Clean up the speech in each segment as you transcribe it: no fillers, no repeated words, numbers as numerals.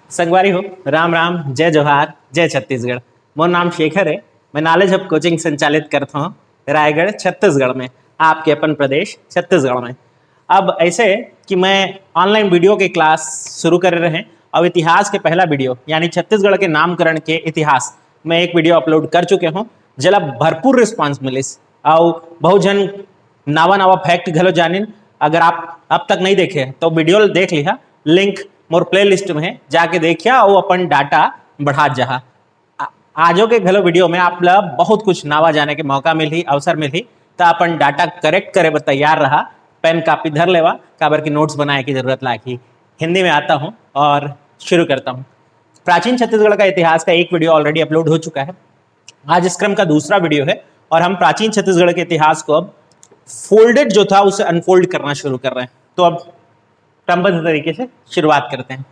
संगवारी हो, राम राम, जय जोहार, जय छत्तीसगढ़। मोर नाम शेखर है। मैं नॉलेज हब कोचिंग संचालित करता हूँ रायगढ़ छत्तीसगढ़ में, आपके अपन प्रदेश छत्तीसगढ़ में। अब ऐसे कि मैं ऑनलाइन वीडियो के क्लास शुरू कर रहे हैं। अब इतिहास के पहला वीडियो यानी छत्तीसगढ़ के नामकरण के इतिहास में एक वीडियो अपलोड कर चुके हूँ। जला भरपूर रिस्पॉन्स मिलिस और बहुत जन नवा नवा फैक्ट घलो जानिन। अगर आप अब तक नहीं देखे तो वीडियो देख लिया, लिंक मोर प्ले लिस्ट में है, जाके देखिया और अपन डाटा बढ़ा जहा। आजो के घलो वीडियो में आप बहुत कुछ नवा जाने के मौका मिली, अवसर मिली, तो अपन डाटा करेक्ट करे पर तैयार रहा। पेन कापी धर लेवा, काबर की नोट्स बनाए की जरूरत लागी। हिंदी में आता हूँ और शुरू करता हूँ। प्राचीन छत्तीसगढ़ का इतिहास का एक वीडियो ऑलरेडी अपलोड हो चुका है। आज इस क्रम का दूसरा वीडियो है और हम प्राचीन छत्तीसगढ़ के इतिहास को अब फोल्डेड जो था उसे अनफोल्ड करना शुरू कर रहे हैं। तो अब क्रमबद्ध तरीके से शुरुआत करते हैं।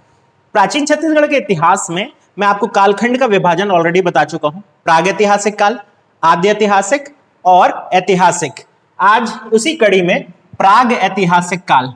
प्राचीन छत्तीसगढ़ के इतिहास में मैं आपको कालखंड का विभाजन ऑलरेडी बता चुका हूं। प्रागैतिहासिक काल, आद्य ऐतिहासिक और ऐतिहासिक। आज उसी कड़ी में प्राग ऐतिहासिक काल,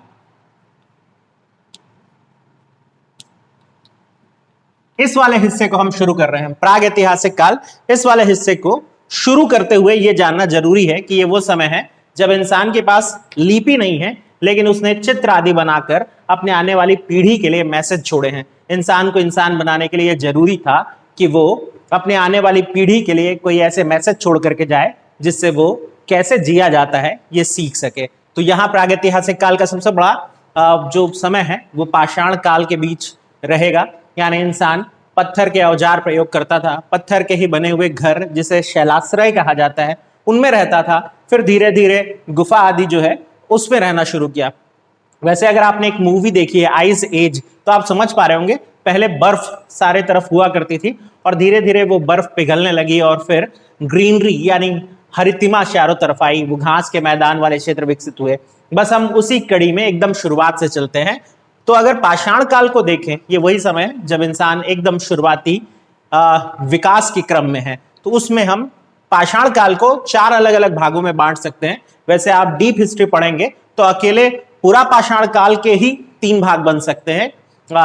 इस वाले हिस्से को हम शुरू कर रहे हैं। प्राग ऐतिहासिक काल, इस वाले हिस्से को शुरू करते हुए यह जानना जरूरी है कि यह वो समय है जब इंसान के पास लिपि नहीं है, लेकिन उसने चित्र आदि बनाकर अपने आने वाली पीढ़ी के लिए मैसेज छोड़े हैं। इंसान को इंसान बनाने के लिए जरूरी था कि वो अपने आने वाली पीढ़ी के लिए कोई ऐसे मैसेज छोड़ करके जाए जिससे वो कैसे जिया जाता है ये सीख सके। तो यहाँ प्रागैतिहासिक काल का सबसे बड़ा जो समय है वो पाषाण काल के बीच रहेगा। यानी इंसान पत्थर के औजार प्रयोग करता था, पत्थर के ही बने हुए घर जिसे शैलाश्रय कहा जाता है उनमें रहता था। फिर धीरे धीरे गुफा आदि जो है उसमें रहना शुरू किया। वैसे अगर आपने एक मूवी देखी है आइस एज, तो आप समझ पा रहे होंगे पहले बर्फ सारे तरफ हुआ करती थी और धीरे धीरे वो बर्फ पिघलने लगी और फिर ग्रीनरी यानी हरितिमा चारों तरफ आई, वो घास के मैदान वाले क्षेत्र विकसित हुए। बस हम उसी कड़ी में एकदम शुरुआत से चलते हैं। तो अगर पाषाण काल को देखें, ये वही समय है जब इंसान एकदम शुरुआती विकास के क्रम में है। तो उसमें हम पाषाण काल को 4 अलग अलग भागों में बांट सकते हैं। वैसे आप डीप हिस्ट्री पढ़ेंगे तो अकेले पूरा पाषाण काल के ही 3 भाग बन सकते हैं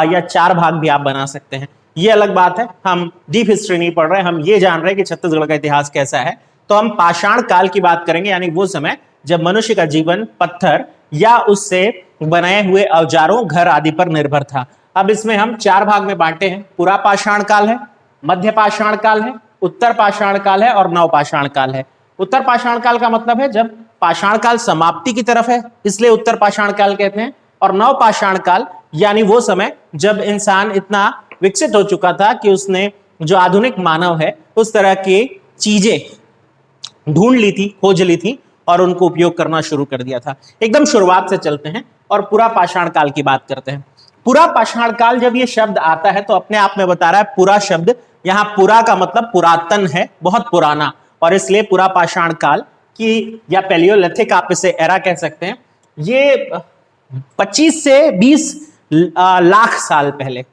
या 4 भाग भी आप बना सकते हैं, ये अलग बात है। हम डीप हिस्ट्री नहीं पढ़ रहे, हम ये जान रहे हैं कि छत्तीसगढ़ का इतिहास कैसा है। तो हम पाषाण काल की बात करेंगे, यानी वो समय जब मनुष्य का जीवन पत्थर या उससे बनाए हुए औजारों, घर आदि पर निर्भर था। अब इसमें हम 4 भाग में बांटे हैं। पूरा पाषाण काल है, मध्य पाषाण काल है, उत्तर पाषाण काल है और नव पाषाण काल है। उत्तर पाषाण काल का मतलब है जब पाषाण काल समाप्ति की तरफ है, इसलिए उत्तर पाषाण काल कहते हैं। और नव पाषाण काल यानी वो समय जब इंसान इतना विकसित हो चुका था कि उसने जो आधुनिक मानव है उस तरह की चीजें ढूंढ ली थी, खोज ली थी और उनको उपयोग करना शुरू कर दिया था। एकदम शुरुआत से चलते हैं और पूरा पाषाण काल की बात करते हैं। पूरा पाषाण काल जब ये शब्द आता है तो अपने आप में बता रहा है पूरा शब्द, यहाँ पूरा का मतलब पुरातन है, बहुत पुराना, और इसलिए पूरा पाषाण काल की या पैलियोलिथिक आप इसे एरा कह सकते हैं। ये 25 से 20 लाख साल पहले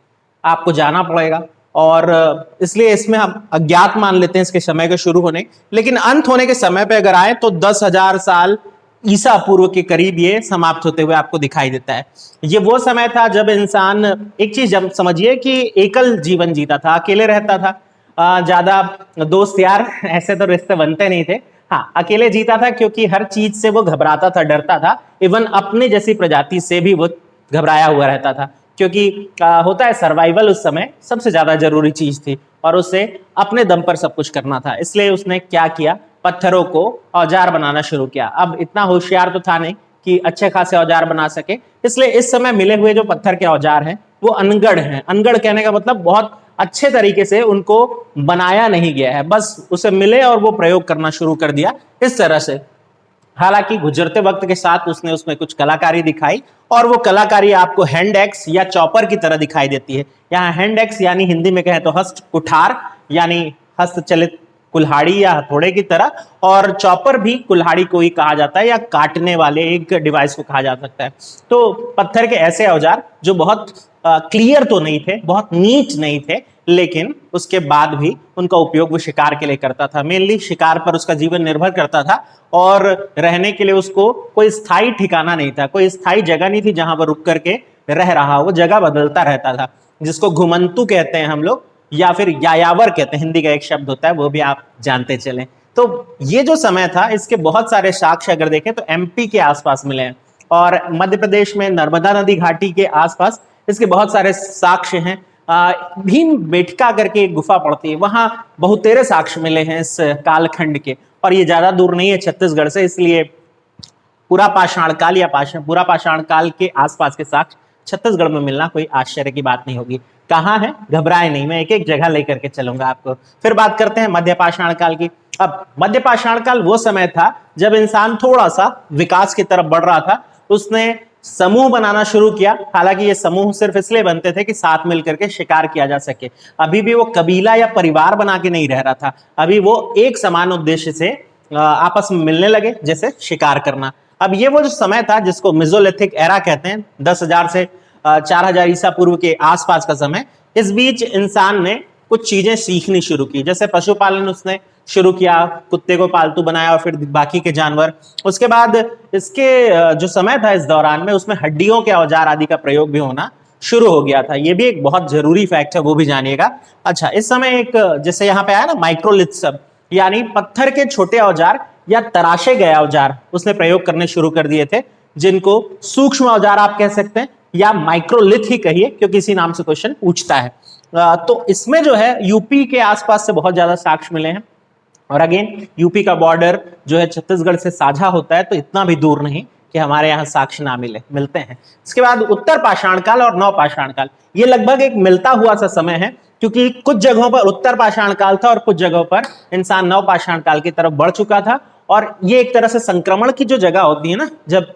आपको जाना पड़ेगा और इसलिए इसमें हम अज्ञात मान लेते हैं इसके समय के शुरू होने, लेकिन अंत होने के समय पे अगर आए तो 10,000 साल ईसा पूर्व के करीब ये समाप्त होते हुए आपको दिखाई देता है। ये वो समय था जब इंसान, एक चीज जब समझिए कि एकल जीवन जीता था, अकेले रहता था। ज्यादा दोस्त यार ऐसे तो रिश्ते बनते नहीं थे। हाँ, अकेले जीता था क्योंकि हर चीज से वो घबराता था, डरता था। इवन अपने जैसी प्रजाति से भी वो घबराया हुआ रहता था, क्योंकि होता है सर्वाइवल उस समय सबसे ज्यादा जरूरी चीज थी और उसे अपने दम पर सब कुछ करना था। इसलिए उसने क्या किया, पत्थरों को औजार बनाना शुरू किया। अब इतना होशियार तो था नहीं कि अच्छे खासे औजार बना सके, इसलिए इस समय मिले हुए जो पत्थर के औजार हैं वो अनगढ़ हैं। अनगढ़ कहने का मतलब बहुत अच्छे तरीके से उनको बनाया नहीं गया है, बस उसे मिले और वो प्रयोग करना शुरू कर दिया इस तरह से। हालांकि गुजरते वक्त के साथ उसने उसमें कुछ कलाकारी दिखाई और वो कलाकारी आपको हैंड एक्स या चॉपर की तरह दिखाई देती है। यहाँ हैंड एक्स यानी हिंदी में कहें तो हस्त कुठार यानी हस्तचलित कुल्हाड़ी या हथौड़े की तरह, और चॉपर भी कुल्हाड़ी को ही कहा जाता है या काटने वाले एक डिवाइस को कहा जा सकता है। तो पत्थर के ऐसे औजार जो बहुत क्लियर तो नहीं थे, बहुत नीट नहीं थे, लेकिन उसके बाद भी उनका उपयोग वो शिकार के लिए करता था। मेनली शिकार पर उसका जीवन निर्भर करता था और रहने के लिए उसको कोई स्थायी ठिकाना नहीं था, कोई स्थायी जगह नहीं थी जहां पर रुक करके रह रहा हो, वो जगह बदलता रहता था, जिसको घुमंतु कहते हैं हम लोग, या फिर यायावर कहते हैं, हिंदी का एक शब्द होता है, वो भी आप जानते चलें। तो ये जो समय था, इसके बहुत सारे साक्ष्य अगर देखें तो एमपी के आसपास मिले हैं, और मध्य प्रदेश में नर्मदा नदी घाटी के आसपास इसके बहुत सारे साक्ष्य हैं। भीम बेटका करके एक गुफा पड़ती है, वहां बहुतेरे साक्ष्य मिले हैं इस कालखंड के, और ये ज्यादा दूर नहीं है छत्तीसगढ़ से, इसलिए पूरा पाषाण काल या पूरा पाषाण काल के आसपास के साक्ष्य छत्तीसगढ़ में मिलना कोई आश्चर्य की बात नहीं होगी। कहाँ है, घबराए नहीं, मैं एक एक जगह लेकर के चलूंगा आपको। फिर बात करते हैं मध्य पाषाण काल की। अब मध्य पाषाण काल वो समय था जब इंसान थोड़ा सा विकास की तरफ बढ़ रहा था। उसने समूह बनाना शुरू किया, हालांकि ये समूह सिर्फ इसलिए बनते थे कि साथ मिलकर के शिकार किया जा सके। अभी भी वो कबीला या परिवार बना के नहीं रह रहा था, अभी वो एक समान उद्देश्य से आपस में मिलने लगे, जैसे शिकार करना। अब ये वो जो समय था जिसको मेसोलिथिक एरा कहते हैं, 10,000 से 4,000 ईसा पूर्व के आसपास का समय। इस बीच इंसान ने कुछ चीजें सीखनी शुरू की, जैसे पशुपालन उसने शुरू किया, कुत्ते को पालतू बनाया और फिर बाकी के जानवर। उसके बाद इसके जो समय था इस दौरान में, उसमें हड्डियों के औजार आदि का प्रयोग भी होना शुरू हो गया था। ये भी एक बहुत जरूरी फैक्ट है, वो भी जानिएगा। अच्छा, इस समय एक जैसे यहाँ पे आया ना माइक्रोलिथ सब, यानी पत्थर के छोटे औजार या तराशे गए औजार उसने प्रयोग करने शुरू कर दिए थे, जिनको सूक्ष्म औजार आप कह सकते हैं या माइक्रोलिथ ही कहिए, क्योंकि इसी नाम से क्वेश्चन पूछता है। तो इसमें जो है यूपी के आसपास से बहुत ज्यादा साक्ष्य मिले हैं, और अगेन यूपी का बॉर्डर जो है छत्तीसगढ़ से साझा होता है, तो इतना भी दूर नहीं कि हमारे यहाँ साक्ष्य ना मिलते हैं। इसके बाद उत्तर पाषाण काल और नव पाषाण काल, ये लगभग एक मिलता हुआ सा समय है, क्योंकि कुछ जगहों पर उत्तर पाषाण काल था और कुछ जगहों पर इंसान नव पाषाण काल की तरफ बढ़ चुका था। और ये एक तरह से संक्रमण की जो जगह होती है ना, जब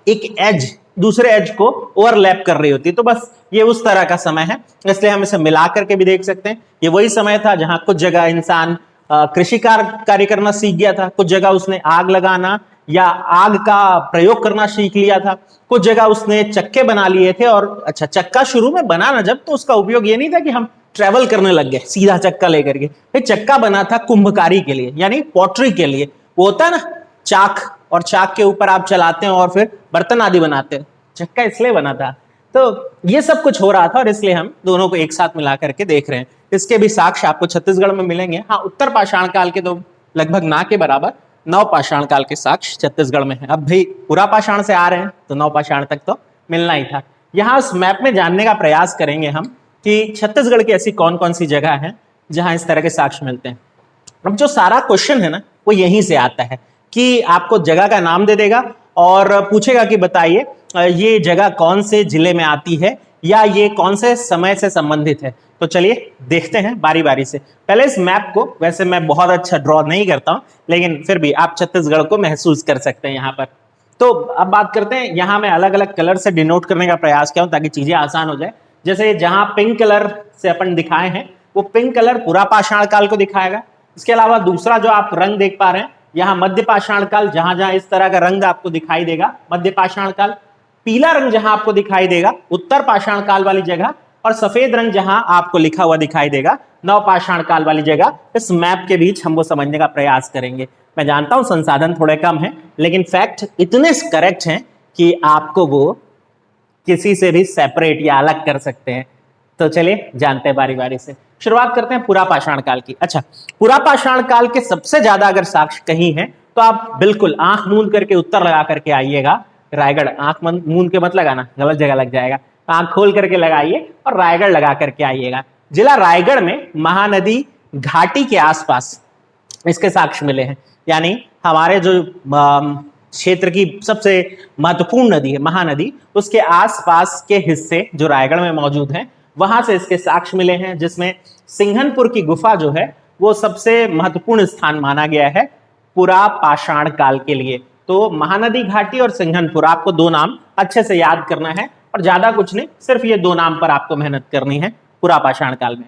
एक एज दूसरे एज को ओवरलैप कर रही होती है, तो बस ये उस तरह का समय है, इसलिए हम इसे मिला करके भी देख सकते हैं। ये वही समय था जहां कुछ जगह इंसान कृषि कार्य करना सीख गया था, कुछ जगह उसने आग लगाना या आग का प्रयोग करना सीख लिया था, कुछ जगह उसने चक्के बना लिए थे। और अच्छा, चक्का शुरू में बना ना जब, तो उसका उपयोग ये नहीं था कि हम ट्रेवल करने लग गए सीधा चक्का लेकर के, फिर चक्का बना था कुंभकारी के लिए, यानी पॉटरी के लिए। वो होता है ना चाक, और चाक के ऊपर आप चलाते हैं और फिर बर्तन आदि बनाते हैं, चक्का इसलिए बना था। तो ये सब कुछ हो रहा था, और इसलिए हम दोनों को एक साथ मिला करके देख रहे हैं। इसके भी साक्ष्य आपको छत्तीसगढ़ में मिलेंगे। हाँ, उत्तर पाषाण काल के तो लगभग ना के बराबर नव पाषाण काल के साक्ष्य छत्तीसगढ़ में है। अब भाई पूरा पाषाण से आ रहे हैं तो नव पाषाण तक तो मिलना ही था। यहाँ उस मैप में जानने का प्रयास करेंगे हम कि छत्तीसगढ़ की ऐसी कौन कौन सी जगह है जहां इस तरह के साक्ष्य मिलते हैं। अब जो सारा क्वेश्चन है ना, वो यहीं से आता है कि आपको जगह का नाम दे देगा और पूछेगा कि बताइए ये जगह कौन से जिले में आती है या ये कौन से समय से संबंधित है। तो चलिए देखते हैं बारी बारी से। पहले इस मैप को, वैसे मैं बहुत अच्छा ड्रॉ नहीं करता हूं, लेकिन फिर भी आप छत्तीसगढ़ को महसूस कर सकते हैं यहाँ पर। तो अब बात करते हैं, यहाँ मैं अलग अलग कलर से डिनोट करने का प्रयास किया हूं ताकि चीजें आसान हो जाए। जैसे जहां पिंक कलर से अपन दिखाए हैं, वो पिंक कलर पूरा पाषाण काल को दिखाएगा। इसके अलावा दूसरा जो आप रंग देख पा रहे हैं, यहाँ मध्य पाषाण काल, जहां जहां इस तरह का रंग आपको दिखाई देगा मध्य पाषाण काल। पीला रंग जहां आपको दिखाई देगा उत्तर पाषाण काल वाली जगह, और सफेद रंग जहां आपको लिखा हुआ दिखाई देगा नव पाषाण काल वाली जगह। इस मैप के बीच हम वो समझने का प्रयास करेंगे। मैं जानता हूं संसाधन थोड़े कम हैं, लेकिन फैक्ट इतने करेक्ट हैं कि आपको वो किसी से भी सेपरेट या अलग कर सकते हैं। तो चलिए जानते हैं बारी बारी से। शुरुआत करते हैं पूरा पाषाण काल की। अच्छा, पूरा पाषाण काल के सबसे ज्यादा अगर साक्ष्य कहीं है तो आप बिल्कुल आंख मूंद करके उत्तर लगा करके आइएगा। रायगढ़, आंख मूंद के मत लगाना, गलत जगह लग जाएगा। आंख खोल करके लगाइए और रायगढ़ लगा करके आइएगा। जिला रायगढ़ में महानदी घाटी के आसपास इसके साक्ष्य मिले हैं, यानी हमारे जो क्षेत्र की सबसे महत्वपूर्ण नदी है महानदी, उसके आसपास के हिस्से जो रायगढ़ में मौजूद हैं, वहां से इसके साक्ष्य मिले हैं, जिसमें सिंघनपुर की गुफा जो है वो सबसे महत्वपूर्ण स्थान माना गया है पूरा पाषाण काल के लिए। तो महानदी घाटी और सिंघनपुर, आपको दो नाम अच्छे से याद करना है और ज्यादा कुछ नहीं, सिर्फ ये दो नाम पर आपको मेहनत करनी है पूरा पाषाण काल में।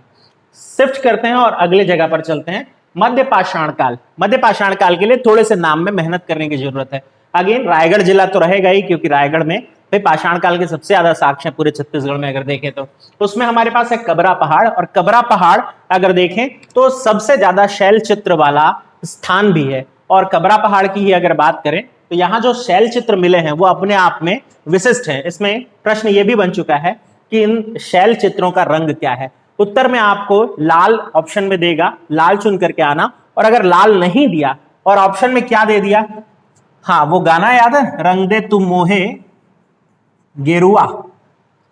शिफ्ट करते हैं और अगले जगह पर चलते हैं, मध्य पाषाण काल। मध्य पाषाण काल के लिए थोड़े से नाम में मेहनत करने की जरूरत है। अगेन रायगढ़ जिला तो रहेगा ही, क्योंकि रायगढ़ में पाषाण काल के सबसे ज्यादा साक्ष्य है पूरे छत्तीसगढ़ में अगर देखें तो। उसमें हमारे पास है कबरा पहाड़, और कबरा पहाड़ अगर देखें तो सबसे ज्यादा शैल चित्र वाला स्थान भी है। और कबरा पहाड़ की ही अगर बात करें तो यहाँ जो शैल चित्र मिले हैं वो अपने आप में विशिष्ट है। इसमें प्रश्न ये भी बन चुका है कि इन शैल चित्रों का रंग क्या है। उत्तर में आपको लाल ऑप्शन में देगा, लाल चुन करके आना। और अगर लाल नहीं दिया और ऑप्शन में क्या दे दिया, हाँ वो गाना याद है, रंग दे तुम मोहे गेरुआ,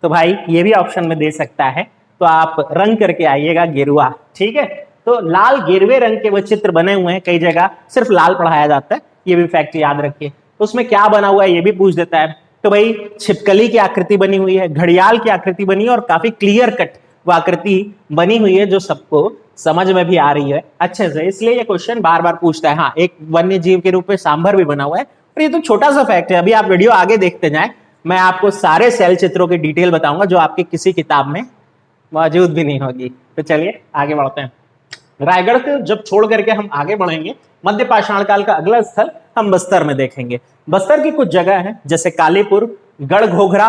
तो भाई ये भी ऑप्शन में दे सकता है। तो आप रंग करके आइएगा गेरुआ, ठीक है। तो लाल गेरुए रंग के वो चित्र बने हुए हैं, कई जगह सिर्फ लाल पढ़ाया जाता है, ये भी फैक्ट याद रखिए। उसमें क्या बना हुआ है ये भी पूछ देता है। तो भाई छिपकली की आकृति बनी हुई है, घड़ियाल की आकृति बनी है और काफी क्लियर कट वो आकृति बनी हुई है जो सबको समझ में भी आ रही है अच्छे से, इसलिए ये क्वेश्चन बार बार पूछता है। हाँ, एक वन्य जीव के रूप में सांभर भी बना हुआ है। और ये तो छोटा सा फैक्ट है, अभी आप वीडियो आगे देखते जाएं, मैं आपको सारे शैल चित्रों की डिटेल बताऊंगा जो आपकी किसी किताब में मौजूद भी नहीं होगी। तो चलिए आगे बढ़ते हैं। रायगढ़ को जब छोड़ करके हम आगे बढ़ेंगे, मध्य पाषाण काल का अगला स्थल हम बस्तर में देखेंगे। बस्तर की कुछ जगह है जैसे कालीपुर, गढ़घोघरा,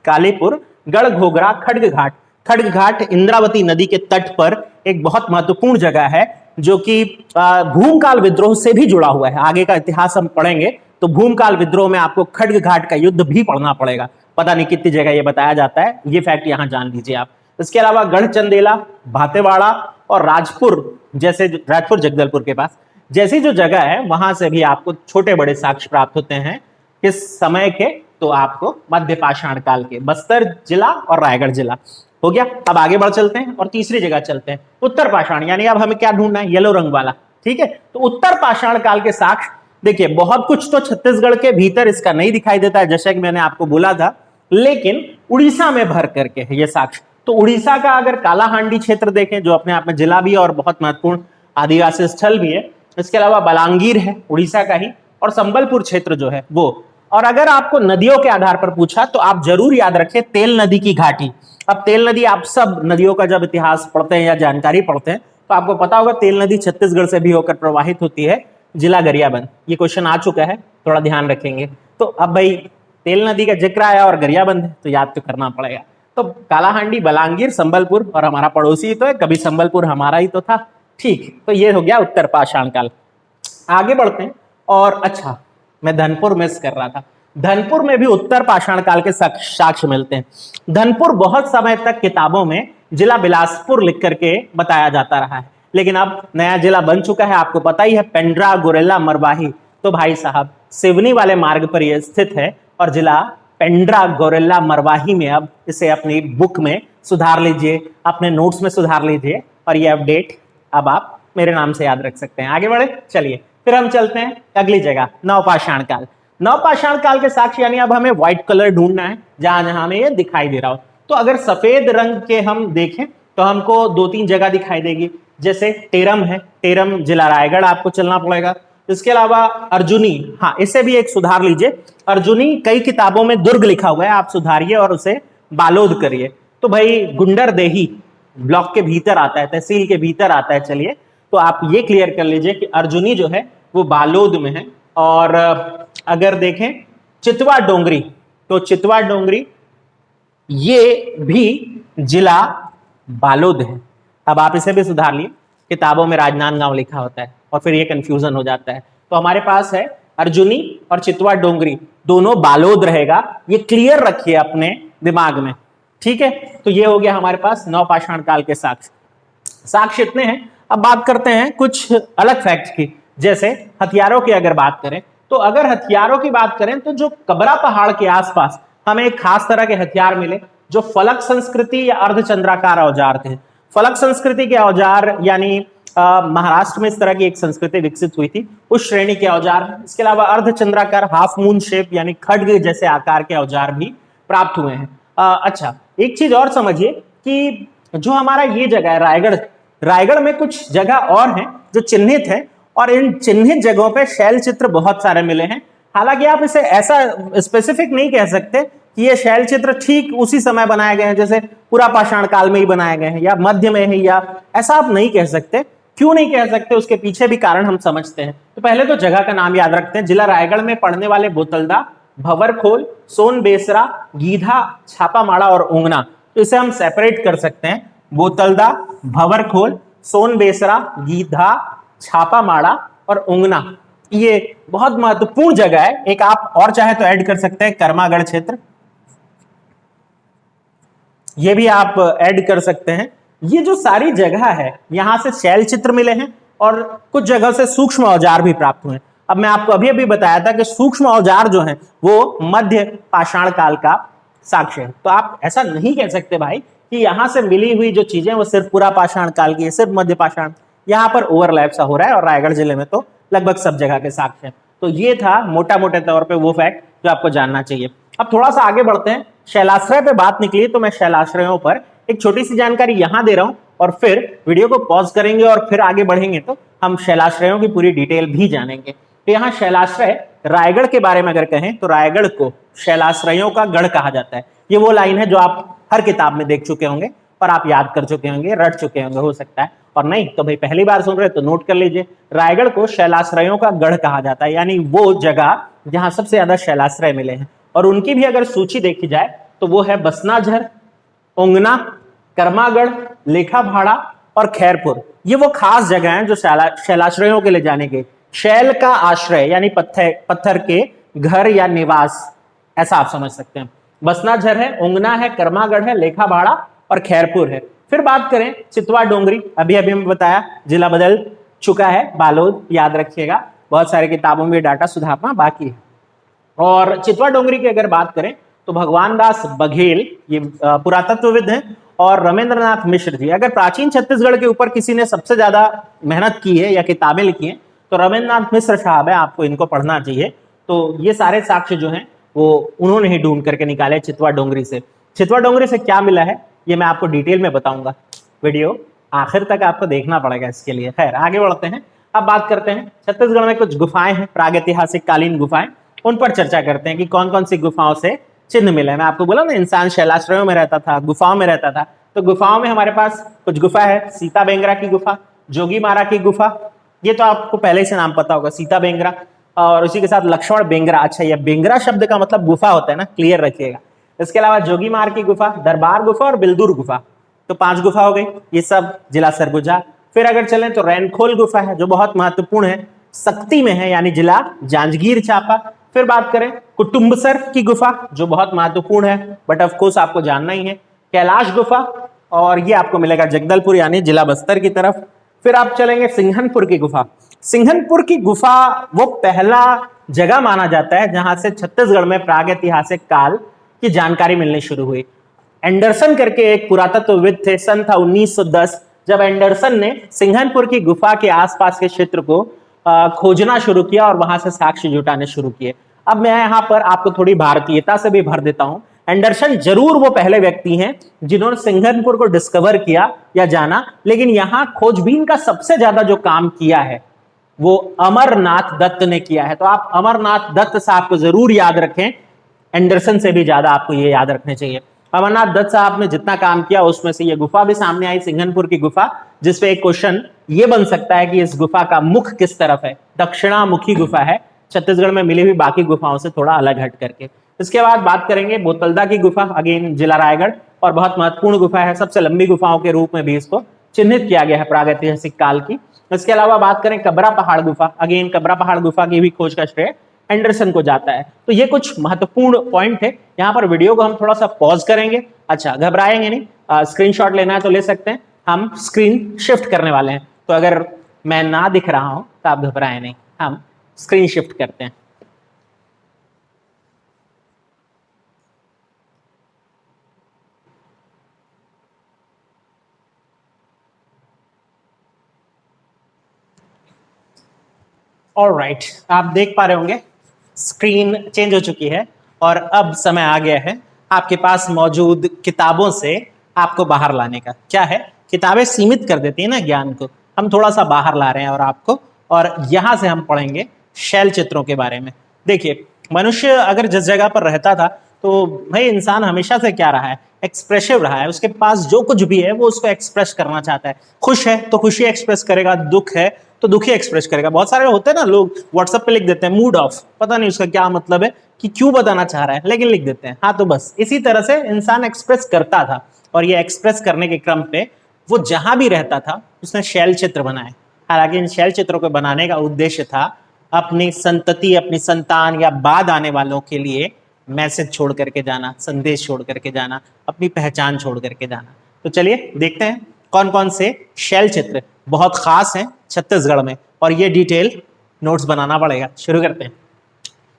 कालीपुर, गढ़घोघरा, खड्ग घाट। खड्ग घाट इंद्रावती नदी के तट पर एक बहुत महत्वपूर्ण जगह है जो कि भूमकाल विद्रोह से भी जुड़ा हुआ है। आगे का इतिहास हम पढ़ेंगे तो भूमकाल विद्रोह में आपको खड्ग घाट का युद्ध भी पढ़ना पड़ेगा, पता नहीं कितनी जगह ये बताया जाता है, ये फैक्ट यहां जान लीजिए आप। इसके अलावा गढ़चंदेला, भातेवाड़ा और राजपुर जैसे, राजपुर जगदलपुर के पास जैसी जो जगह है वहां से भी आपको छोटे बड़े साक्ष्य प्राप्त होते हैं। किस समय के, तो आपको मध्य पाषाण काल के। बस्तर जिला और रायगढ़ जिला हो गया। अब आगे बढ़ चलते हैं और तीसरी जगह चलते हैं, उत्तर पाषाण, यानी अब हमें क्या ढूंढना है, येलो रंग वाला, ठीक है। तो उत्तर पाषाण काल के साक्ष्य देखिए, बहुत कुछ तो छत्तीसगढ़ के भीतर इसका नहीं दिखाई देता है जैसा कि मैंने आपको बोला था, लेकिन उड़ीसा में भर करके है ये साक्ष्य। तो उड़ीसा का अगर कालाहांडी क्षेत्र देखें जो अपने आप में जिला भी है और बहुत महत्वपूर्ण आदिवासी स्थल भी है, इसके अलावा बलांगीर है उड़ीसा का ही, और संबलपुर क्षेत्र जो है वो। और अगर आपको नदियों के आधार पर पूछा तो आप जरूर याद रखें तेल नदी की घाटी। अब तेल नदी, आप सब नदियों का जब इतिहास पढ़ते हैं या जानकारी पढ़ते हैं तो आपको पता होगा तेल नदी छत्तीसगढ़ से भी होकर प्रवाहित होती है, जिला गरियाबंद। ये क्वेश्चन आ चुका है, थोड़ा ध्यान रखेंगे। तो अब भाई तेल नदी का जिक्र आया और गरियाबंद है तो याद तो करना पड़ेगा। तो कालाहांडी, बलांगीर, संबलपुर, और हमारा पड़ोसी तो है, कभी संबलपुर हमारा ही तो था, ठीक। तो ये हो गया उत्तर पाषाण काल। आगे बढ़ते हैं। और अच्छा, मैं धनपुर मिस कर रहा था, धनपुर में भी उत्तर पाषाण काल के साक्ष्य मिलते हैं। धनपुर बहुत समय तक किताबों में जिला बिलासपुर लिख करके बताया जाता रहा है, लेकिन अब नया जिला बन चुका है, आपको पता ही है, पेंड्रा, गोरेला, मरवाही। तो भाई साहब सिवनी वाले मार्ग पर यह स्थित है और जिला पेंड्रा, गोरेला, मरवाही में अब इसे अपनी बुक में सुधार लीजिए, अपने नोट्स में सुधार लीजिए, और ये अपडेट अब आप मेरे नाम से याद रख सकते हैं। आगे बढ़े, चलिए फिर हम चलते हैं अगली जगह, नवपाषाण काल। नवपाषाण काल के साक्ष्य, यानी अब हमें व्हाइट कलर ढूंढना है जहां जहां हमें ये दिखाई दे रहा हो। तो अगर सफेद रंग के हम देखें तो हमको 2-3 जगह दिखाई देगी, जैसे टेरम है, टेरम जिला रायगढ़ आपको चलना पड़ेगा। इसके अलावा अर्जुनी, हाँ इसे भी एक सुधार लीजिए, अर्जुनी कई किताबों में दुर्ग लिखा हुआ है, आप सुधारिए और उसे बालोद करिए। तो भाई गुंडरदेही ब्लॉक के भीतर आता है, तहसील के भीतर आता है। चलिए, तो आप ये क्लियर कर लीजिए कि अर्जुनी जो है वो बालोद में है। और अगर देखें चितवा डोंगरी, तो चितवा डोंगरी ये भी जिला बालोद है। अब आप इसे भी सुधार लिए, किताबों में राजनांदगांव लिखा होता है और फिर ये कंफ्यूजन हो जाता है। तो हमारे पास है अर्जुनी और चितवा डोंगरी, दोनों बालोद रहेगा, ये क्लियर रखिए अपने दिमाग में, ठीक है। तो ये हो गया हमारे पास नवपाषाण काल के साक्ष्य इतने हैं। अब बात करते हैं कुछ अलग फैक्ट की, जैसे हथियारों की अगर बात करें, तो अगर हथियारों की बात करें तो जो कबरा पहाड़ के आसपास हमें एक खास तरह के हथियार मिले जो फलक संस्कृति या अर्धचंद्राकार औजार थे। फलक संस्कृति के औजार यानी महाराष्ट्र में इस तरह की एक संस्कृति विकसित हुई थी, उस श्रेणी के औजार। इसके अलावा अर्धचंद्राकार, हाफ मून शेप यानी खड्ग जैसे आकार के औजार भी प्राप्त हुए हैं। अच्छा, एक चीज और समझिए कि जो हमारा ये जगह है रायगढ़, रायगढ़ में कुछ जगह और हैं जो चिन्हित है, और इन चिन्हित जगहों पे शैल चित्र बहुत सारे मिले हैं। हालांकि आप इसे ऐसा स्पेसिफिक नहीं कह सकते कि ये शैल चित्र ठीक उसी समय बनाए गए हैं, जैसे पूरा पाषाण काल में ही बनाए गए हैं या मध्य में है, या ऐसा आप नहीं कह सकते। क्यों नहीं कह सकते, उसके पीछे भी कारण हम समझते हैं। तो पहले तो जगह का नाम याद रखते हैं। जिला रायगढ़ में पड़ने वाले बोतलदा, भंवरखोल, सोनबेसरा, गीधा, छापामाड़ा और ऊंगना, तो इसे हम सेपरेट कर सकते हैं। बोतलदा, भंवरखोल, सोनबेसरा, गीधा, छापामाड़ा और ऊंगना, ये बहुत महत्वपूर्ण जगह है। एक आप और चाहे तो ऐड कर सकते हैं कर्मागढ़ क्षेत्र, ये भी आप ऐड कर सकते हैं। ये जो सारी जगह है यहां से शैल चित्र मिले हैं और कुछ जगह से सूक्ष्म औजार भी प्राप्त हुए। अब मैं आपको अभी अभी बताया था कि सूक्ष्म औजार जो हैं वो मध्य पाषाण काल का साक्ष्य है। तो आप ऐसा नहीं कह सकते भाई कि यहां से मिली हुई जो चीजें वो सिर्फ पूरा पाषाण काल की है, सिर्फ मध्य पाषाण। यहां पर ओवरलैप सा हो रहा है और रायगढ़ जिले में तो लगभग सब जगह के साक्ष्य हैं। तो ये था मोटा मोटे तौर पे वो फैक्ट जो आपको जानना चाहिए। अब थोड़ा सा आगे बढ़ते हैं। शैलाश्रय पे बात निकली तो मैं शैलाश्रयों पर एक छोटी सी जानकारी यहां दे रहा हूं और फिर वीडियो को पॉज करेंगे और फिर आगे बढ़ेंगे तो हम शैलाश्रयों की पूरी डिटेल भी जानेंगे। तो यहाँ शैलाश्रय रायगढ़ के बारे में अगर कहें तो रायगढ़ को शैलाश्रयों का गढ़ कहा जाता है। ये वो लाइन है जो आप हर किताब में देख चुके होंगे और आप याद कर चुके होंगे, रट चुके होंगे हो सकता है, और नहीं तो भाई पहली बार सुन रहे तो नोट कर लीजिए। रायगढ़ को शैलाश्रयों का गढ़ कहा जाता है, यानी वो जगह जहां सबसे ज्यादा शैलाश्रय मिले हैं। और उनकी भी अगर सूची देखी जाए तो वो है बसनाझर, ओंगना, कर्मागढ़, लेखाभाड़ा और खैरपुर। ये वो खास जगह हैं जो शैलाश्रयों के लिए जाने के। शैल का आश्रय यानी पत्थर के घर या निवास, ऐसा आप समझ सकते हैं। बसनाझर है, ओंगना है, कर्मागढ़ है, लेखाभाड़ा और खैरपुर है। फिर बात करें चितवा डोंगरी, अभी अभी मैं बताया जिला बदल चुका है, बालोद, याद रखिएगा, बहुत सारे किताबों में डाटा सुधारना बाकी है। और चितवा डोंगरी की अगर बात करें तो भगवान दास बघेल ये पुरातत्वविद हैं और रमेंद्रनाथ मिश्र जी। अगर प्राचीन छत्तीसगढ़ के ऊपर किसी ने सबसे ज्यादा मेहनत की है या किताबें लिखी हैं तो रमेंद्रनाथ मिश्र साहब है, आपको इनको पढ़ना चाहिए। तो ये सारे साक्ष्य जो हैं वो उन्होंने ही ढूंढ करके निकाले चितवा डोंगरी से। चितवा डोंगरी से क्या मिला है ये मैं आपको डिटेल में बताऊंगा, वीडियो आखिर तक आपको देखना पड़ेगा इसके लिए। खैर आगे बढ़ते हैं। अब बात करते हैं छत्तीसगढ़ में कुछ गुफाएं हैं, प्रागैतिहासिक कालीन गुफाएं, उन पर चर्चा करते हैं कि कौन कौन सी गुफाओं से चिन्ह मिले। मैं आपको बोला ना इंसान शैलाश्रयों में रहता था, गुफाओं में रहता था, तो गुफाओं में हमारे पास कुछ गुफा है। सीता बेंगरा की गुफा, जोगी मारा की गुफा, ये तो आपको पहले से नाम पता होगा, सीता बेंगरा, और उसी के साथ लक्ष्मण बेंगरा। अच्छा ये बेंगरा शब्द का मतलब गुफा होता है ना, क्लियर रखिएगा। इसके अलावा जोगी मार की गुफा, दरबार गुफा और बिल्दुर गुफा, तो 5 गुफा हो गई, ये सब जिला सरगुजा। फिर अगर चलें तो रैनखोल गुफा है जो बहुत महत्वपूर्ण है, सक्ती में है यानी जिला जांजगीर चांपा। फिर बात करें कुटुम्बसर की गुफा जो बहुत महत्वपूर्ण है बट ऑफ कोर्स आपको जानना ही है, कैलाश गुफा, और ये आपको मिलेगा जगदलपुर यानी जिला बस्तर की तरफ। फिर आप चलेंगे सिंघनपुर की गुफा। सिंघनपुर की गुफा वो पहला जगह माना जाता है जहां से छत्तीसगढ़ में प्रागैतिहासिक काल की जानकारी मिलनी शुरू हुई। एंडरसन करके एक पुरातत्वविद थे, सन था 1910, जब एंडरसन ने सिंघनपुर की गुफा के आसपास के क्षेत्र को खोजना शुरू किया और वहां से साक्ष्य जुटाने शुरू किए। अब मैं यहां पर आपको थोड़ी भारतीयता से भी भर देता हूं। एंडरसन जरूर वो पहले व्यक्ति हैं जिन्होंने सिंघनपुर को डिस्कवर किया या जाना, लेकिन यहां खोजबीन का सबसे ज्यादा जो काम किया है वो अमरनाथ दत्त ने किया है। तो आप अमरनाथ दत्त साहब को जरूर याद रखें, एंडरसन से भी ज्यादा आपको ये याद रखने चाहिए। अमरनाथ दत्त साहब ने जितना काम किया उसमें से ये गुफा भी सामने आई, सिंघनपुर की गुफा, जिसपे एक क्वेश्चन ये बन सकता है कि इस गुफा का मुख किस तरफ है। दक्षिणामुखी गुफा है, छत्तीसगढ़ में मिली हुई बाकी गुफाओं से थोड़ा अलग हट करके। इसके बाद बात करेंगे बोतलदा की गुफा, अगेन जिला रायगढ़, और बहुत महत्वपूर्ण गुफा है, सबसे लंबी गुफाओं के रूप में भी इसको चिन्हित किया गया है प्रागैतिहासिक काल की। इसके अलावा बात करें कबरा पहाड़ गुफा, अगेन कबरा पहाड़ गुफा की भी खोज का श्रेय एंडरसन को जाता है। तो ये कुछ महत्वपूर्ण पॉइंट है। यहाँ पर वीडियो को हम थोड़ा सा पॉज करेंगे, अच्छा घबराएंगे नहीं, स्क्रीनशॉट लेना है तो ले सकते हैं, हम स्क्रीन शिफ्ट करने वाले हैं, तो अगर मैं ना दिख रहा हूं तो आप घबराएं नहीं, हम स्क्रीन शिफ्ट करते हैं। ऑलराइट, आप देख पा रहे होंगे स्क्रीन चेंज हो चुकी है और अब समय आ गया है आपके पास मौजूद किताबों से आपको बाहर लाने का। क्या है, किताबें सीमित कर देती है ना ज्ञान को, हम थोड़ा सा बाहर ला रहे हैं और आपको, और यहां से हम पढ़ेंगे शैल चित्रों के बारे में। देखिए मनुष्य अगर जिस जगह पर रहता था तो भाई इंसान हमेशा से क्या रहा है, एक्सप्रेसिव रहा है। उसके पास जो कुछ भी है वो उसको एक्सप्रेस करना चाहता है। खुश है तो खुशी एक्सप्रेस करेगा, दुख है तो दुखी एक्सप्रेस करेगा। बहुत सारे होते हैं ना लोग व्हाट्सएप पे लिख देते हैं मूड ऑफ, पता नहीं उसका क्या मतलब है कि क्यों बताना चाह रहा है, लेकिन लिख देते हैं। हाँ तो बस इसी तरह से इंसान एक्सप्रेस करता था, और ये एक्सप्रेस करने के क्रम पे वो जहां भी रहता था उसने शैल चित्र बनाए। हालांकि इन शैल चित्रों को बनाने का उद्देश्य था अपनी संतति, अपनी संतान या बाद आने वालों के लिए मैसेज छोड़ करके जाना, संदेश छोड़ करके जाना, अपनी पहचान छोड़ करके जाना। तो चलिए देखते हैं कौन कौन से शैल चित्र बहुत खास हैं छत्तीसगढ़ में, और ये डिटेल नोट्स बनाना पड़ेगा। शुरू करते हैं।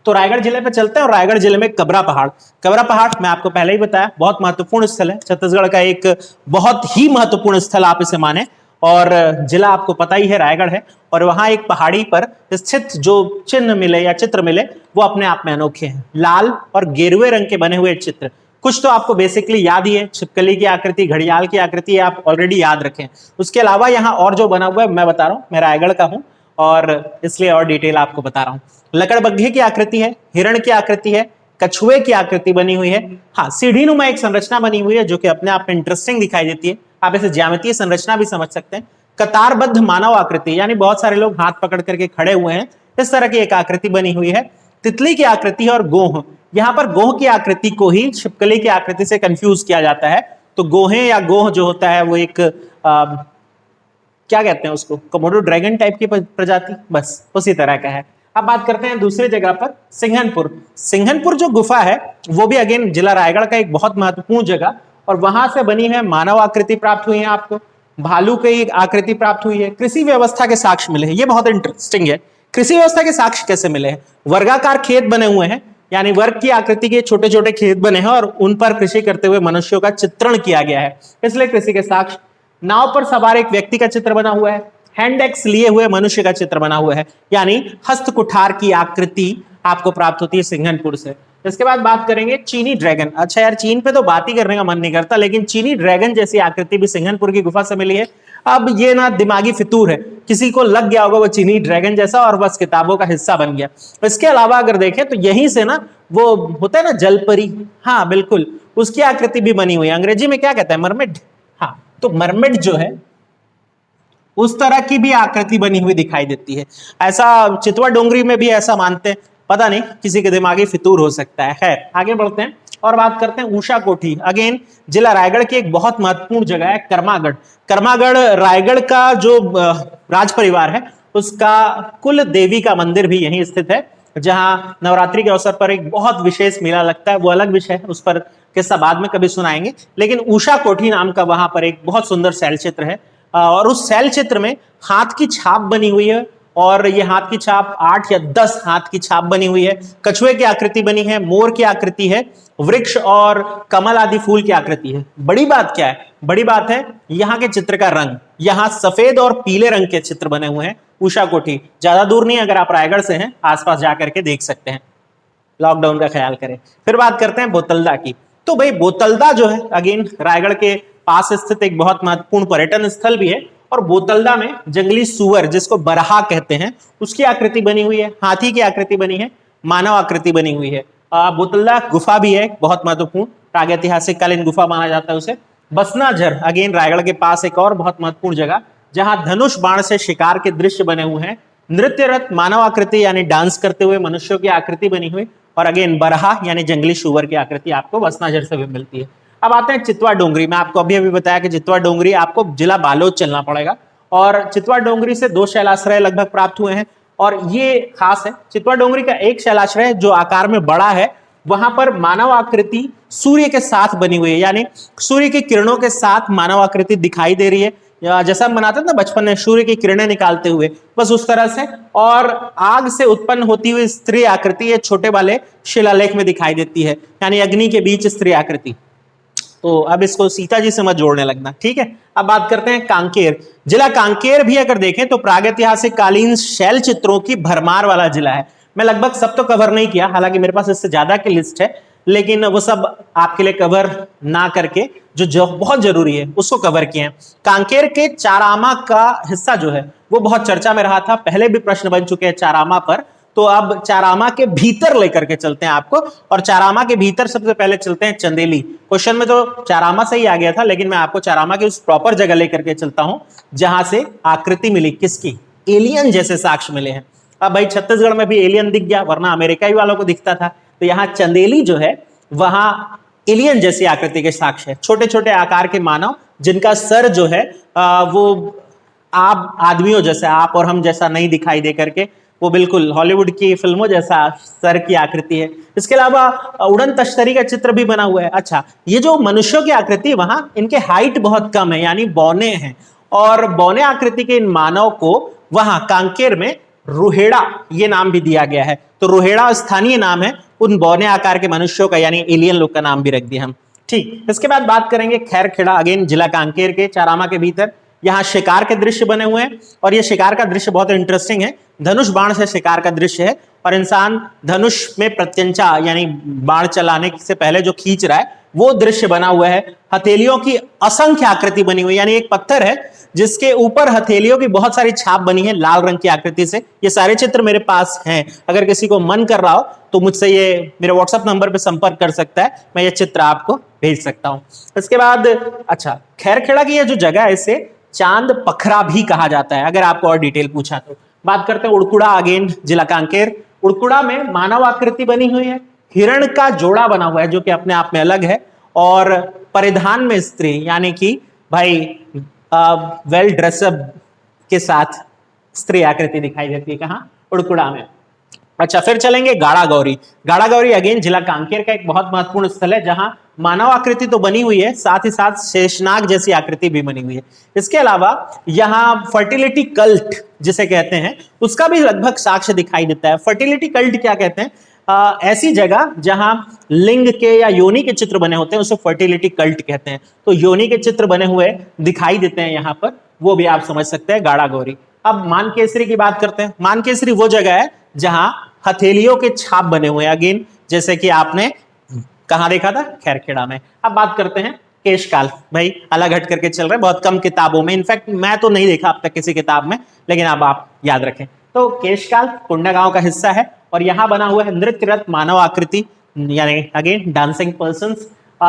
तो रायगढ़ जिले पे चलते हैं, और रायगढ़ जिले में कबरा पहाड़। कबरा पहाड़ मैं आपको पहले ही बताया बहुत महत्वपूर्ण स्थल है, छत्तीसगढ़ का एक बहुत ही महत्वपूर्ण स्थल आप इसे माने, और जिला आपको पता ही है रायगढ़ है। और वहां एक पहाड़ी पर स्थित जो चिन्ह मिले या चित्र मिले वो अपने आप में अनोखे हैं। लाल और गेरुए रंग के बने हुए चित्र, कुछ तो आपको बेसिकली याद ही है, छिपकली की आकृति, घड़ियाल की आकृति आप ऑलरेडी याद रखें। उसके अलावा यहाँ और जो बना हुआ है मैं बता रहा हूँ, मैं रायगढ़ का हूँ और इसलिए और डिटेल आपको बता रहा हूँ। लकड़बग्घे की आकृति है, हिरण की आकृति है, कछुए की आकृति बनी हुई है। हाँ, सीढ़ीनुमा एक संरचना बनी हुई है जो कि अपने आप में इंटरेस्टिंग दिखाई देती है, आप इसे ज्यामितीय संरचना भी समझ सकते हैं। कतारबद्ध मानव आकृति, यानी बहुत सारे लोग हाथ पकड़ करके खड़े हुए हैं, इस तरह की एक आकृति बनी हुई है। तितली की आकृति है और गोह, यहाँ पर गोह की आकृति को ही छिपकली की आकृति से कंफ्यूज किया जाता है। तो गोहे या गोह जो होता है वो एक क्या कहते हैं उसको, कोमोडो ड्रैगन टाइप की प्रजाति, बस उसी तरह का है। अब बात करते हैं दूसरी जगह पर, सिंघनपुर। सिंघनपुर जो गुफा है वो भी अगेन जिला रायगढ़ का एक बहुत महत्वपूर्ण जगह, और वहां से बनी है मानव आकृति प्राप्त हुई है आपको, भालू की आकृति प्राप्त हुई है, कृषि व्यवस्था के साक्ष्य मिले हैं। ये बहुत इंटरेस्टिंग है, कृषि व्यवस्था के साक्ष्य कैसे मिले हैं? वर्गाकार खेत बने हुए हैं, यानी वर्ग की आकृति के छोटे छोटे खेत बने हैं और उन पर कृषि करते हुए मनुष्यों का चित्रण किया गया है, इसलिए कृषि के साक्ष्य। नाव पर सवार एक व्यक्ति का चित्र बना हुआ है, हैंड एक्स लिए हुए मनुष्य का चित्र बना हुआ है, यानी हस्त कुठार की आकृति आपको प्राप्त होती है सिंघनपुर से। इसके बाद बात करेंगे चीनी ड्रैगन। अच्छा यार, चीन पे तो बात ही करने का मन नहीं करता, लेकिन चीनी ड्रैगन जैसी आकृति भी सिंघनपुर की गुफा से मिली है। अब ये ना दिमागी फितूर है, किसी को लग गया होगा वो चीनी ड्रैगन जैसा और बस किताबों का हिस्सा बन गया। इसके अलावा अगर देखें तो यहीं से ना वो होता है ना जलपरी, हाँ बिल्कुल, उसकी आकृति भी बनी हुई है। अंग्रेजी में क्या कहता है, मरमेड। हाँ, तो मरमेड जो है उस तरह की भी आकृति बनी हुई दिखाई देती है। ऐसा चितवा डोंगरी में भी ऐसा मानते हैं, पता नहीं, किसी के दिमागी फितूर हो सकता है। खैर आगे बढ़ते हैं और बात करते हैं ऊषा कोठी। अगेन जिला रायगढ़ की एक बहुत महत्वपूर्ण जगह है कर्मागढ़। कर्मागढ़ रायगढ़ का जो राज परिवार है उसका कुल देवी का मंदिर भी यहीं स्थित है, जहां नवरात्रि के अवसर पर एक बहुत विशेष मेला लगता है। वो अलग विषय है, उस पर किस्सा बाद में कभी सुनाएंगे। लेकिन ऊषा कोठी नाम का वहां पर एक बहुत सुंदर शैल चित्र है, और उस शैल चित्र में हाथ की छाप बनी हुई है, और ये हाथ की छाप 8 या 10 हाथ की छाप बनी हुई है। कछुए की आकृति बनी है, मोर की आकृति है, वृक्ष और कमल आदि फूल की आकृति है। बड़ी बात क्या है? बड़ी बात है यहाँ के चित्र का रंग। यहाँ सफेद और पीले रंग के चित्र बने हुए हैं। ऊषा कोठी ज्यादा दूर नहीं, अगर आप रायगढ़ से हैं आसपास जाकर के देख सकते हैं, लॉकडाउन का ख्याल करें। फिर बात करते हैं बोतलदा की। तो भाई बोतलदा जो है अगेन रायगढ़ के पास स्थित एक बहुत महत्वपूर्ण पर्यटन स्थल भी है, और बोतलदा में जंगली सुअर जिसको बरहा कहते हैं उसकी आकृति बनी हुई है, हाथी की आकृति बनी है, मानव आकृति बनी हुई है। बोतलदा गुफा भी है बहुत महत्वपूर्ण, प्रागैतिहासिक कालीन गुफा माना जाता है उसे। बसनाझर अगेन रायगढ़ के पास एक और बहुत महत्वपूर्ण जगह, जहां धनुष बाण से शिकार के दृश्य बने हुए हैं। नृत्यरत मानव आकृति यानी डांस करते हुए मनुष्यों की आकृति बनी हुई, और अगेन बरहा यानी जंगली सुअर की आकृति आपको बसनाझर से भी मिलती है। अब आते हैं चितवा डोंगरी। मैं आपको अभी अभी बताया कि चितवा डोंगरी आपको जिला बालोद चलना पड़ेगा, और चितवा डोंगरी से 2 शैलाश्रय लगभग प्राप्त हुए हैं, और ये खास है। चितवा डोंगरी का एक शैलाश्रय जो आकार में बड़ा है, वहां पर मानव आकृति सूर्य के साथ बनी हुई है, यानी सूर्य की किरणों के साथ मानव आकृति दिखाई दे रही है, जैसा हम बनाते थे ना बचपन में सूर्य की किरणें निकालते हुए, बस उस तरह से। और आग से उत्पन्न होती हुई स्त्री आकृति ये छोटे वाले शिलालेख में दिखाई देती है, यानी अग्नि के बीच स्त्री आकृति। तो अब इसको सीता जी से मत जोड़ने लगना, ठीक है। अब बात करते हैं कांकेर। जिला कांकेर भी अगर देखें तो प्रागैतिहासिक कालीन शैल चित्रों की भरमार वाला जिला है। मैं लगभग सब तो कवर नहीं किया, हालांकि मेरे पास इससे ज्यादा की लिस्ट है, लेकिन वो सब आपके लिए कवर ना करके जो बहुत जरूरी है उसको कवर किए हैं। कांकेर के चारामा का हिस्सा जो है वो बहुत चर्चा में रहा था, पहले भी प्रश्न बन चुके हैं चारामा पर। तो अब चारामा के भीतर लेकर के चलते हैं आपको, और चारामा के भीतर सबसे पहले चलते हैं चंदेली। क्वेश्चन में तो चारामा से ही आ गया था, लेकिन मैं आपको चारामा की उस प्रॉपर जगह लेकर के चलता हूं जहां से आकृति मिली, किसकी? एलियन जैसे साक्ष्य मिले हैं। अब भाई छत्तीसगढ़ में भी एलियन दिख गया, वरना अमेरिका ही वालों को दिखता था। तो यहाँ चंदेली जो है वहां एलियन जैसी आकृति के साक्ष्य है। छोटे छोटे आकार के मानव जिनका सर जो है वो आप आदमियों जैसे, आप और हम जैसा नहीं दिखाई दे करके वो बिल्कुल हॉलीवुड की फिल्मों जैसा सर की आकृति है। इसके अलावा उड़न तश्तरी का चित्र भी बना हुआ है। अच्छा, ये जो मनुष्यों की आकृति वहां इनके हाइट बहुत कम है, यानी बौने हैं, और बौने आकृति के इन मानव को वहां कांकेर में रुहेड़ा ये नाम भी दिया गया है। तो रुहेड़ा स्थानीय नाम है उन बौने आकार के मनुष्यों का, यानी एलियन लोग का नाम भी रख दिया हम। ठीक, इसके बाद बात करेंगे खैरखेड़ा, अगेन जिला कांकेर के चारामा के भीतर। यहाँ शिकार के दृश्य बने हुए हैं और ये शिकार का दृश्य बहुत इंटरेस्टिंग है। धनुष बाण से शिकार का दृश्य है और इंसान धनुष में प्रत्यंचा यानी बाण चलाने से पहले जो खींच रहा है वो दृश्य बना हुआ है। हथेलियों की असंख्य आकृति बनी हुई, यानी एक पत्थर है जिसके ऊपर हथेलियों की बहुत सारी छाप बनी है लाल रंग की आकृति से। ये सारे चित्र मेरे पास हैं, अगर किसी को मन कर रहा हो तो मुझसे ये मेरे व्हाट्सएप नंबर पे संपर्क कर सकता है, मैं ये चित्र आपको भेज सकता हूं। इसके बाद अच्छा, खैरखेड़ा की ये जो जगह है इसे चांद पखरा भी कहा जाता है, अगर आपको और डिटेल पूछा तो। बात करते हैं उड़कुड़ा, अगेन जिला कांकेर। उड़कुड़ा में मानव आकृति बनी हुई है, हिरण का जोड़ा बना हुआ है जो कि अपने आप में अलग है, और परिधान में स्त्री यानी कि भाई वेल ड्रेसअप के साथ स्त्री आकृति दिखाई देती है। कहां? उड़कुड़ा में। अच्छा, फिर चलेंगे गाड़ा गौरी। गाड़ा गौरी अगेन जिला कांकेर का एक बहुत महत्वपूर्ण स्थल है जहां मानव आकृति तो बनी हुई है, साथ ही साथ शेषनाग जैसी आकृति भी बनी हुई है। इसके अलावा यहाँ फर्टिलिटी कल्ट जिसे कहते हैं उसका भी लगभग साक्ष्य दिखाई देता है। फर्टिलिटी कल्ट क्या कहते हैं? ऐसी जगह जहां लिंग के या योनि के चित्र बने होते हैं उसे फर्टिलिटी कल्ट कहते हैं। तो योनि के चित्र बने हुए दिखाई देते हैं यहाँ पर, वो भी आप समझ सकते हैं गाड़ा गौरी। अब मानकेसरी की बात करते हैं। मानकेसरी वो जगह है जहां हथेलियों के छाप बने हुए हैं, अगेन जैसे कि आपने कहां देखा था? खैरखेड़ा में। अब बात करते हैं केशकाल। भाई अलग हट करके चल रहे हैं, बहुत कम किताबों में, इनफैक्ट मैं तो नहीं देखा अब तक किसी किताब में, लेकिन अब आप याद रखें। तो केशकाल कोंडागांव का हिस्सा है और यहां बना हुआ है नृत्यरत मानव आकृति, यानी अगेन डांसिंग पर्सन्स।